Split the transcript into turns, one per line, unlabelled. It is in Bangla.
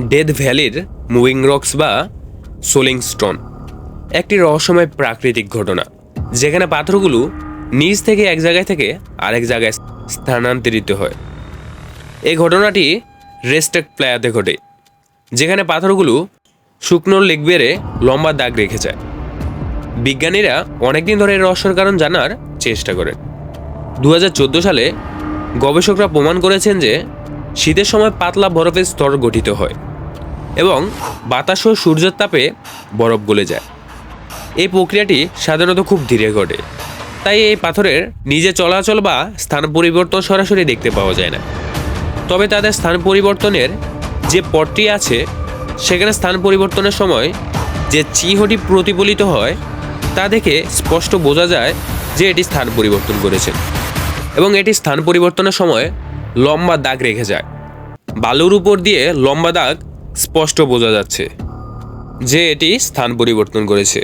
ডেথ ভ্যালির মুভিং রক্স বা সোলিং স্টোন একটি রহস্যময় প্রাকৃতিক ঘটনা, যেখানে পাথরগুলো নিচ থেকে এক জায়গায় থেকে আরেক জায়গায় স্থানান্তরিত হয়। এই ঘটনাটি রেস্টেক প্লেয়াতে ঘটে, যেখানে পাথরগুলো শুকনো লেগ বেড়ে লম্বা দাগ রেখে যায়। বিজ্ঞানীরা অনেকদিন ধরে এর রহস্যের কারণ জানার চেষ্টা করেন। 2014 সালে গবেষকরা প্রমাণ করেছেন যে শীতের সময় পাতলা বরফের স্তর গঠিত হয় এবং বাতাস ও সূর্যের তাপে বরফ গলে যায়। এই প্রক্রিয়াটি সাধারণত খুব ধীরে ঘটে, তাই এই পাথরের নিজে চলাচল বা স্থান পরিবর্তন সরাসরি দেখতে পাওয়া যায় না। তবে তাদের স্থান পরিবর্তনের যে পথটি আছে, সেখানে স্থান পরিবর্তনের সময় যে চিহ্নটি প্রতিফলিত হয় তা দেখে স্পষ্ট বোঝা যায় যে এটি স্থান পরিবর্তন করেছে, এবং এটি স্থান পরিবর্তনের সময় লম্বা দাগ রেখে যায়। বালুর উপর দিয়ে লম্বা দাগ স্পষ্ট বোঝা যাচ্ছে যে এটি স্থান পরিবর্তন করেছে।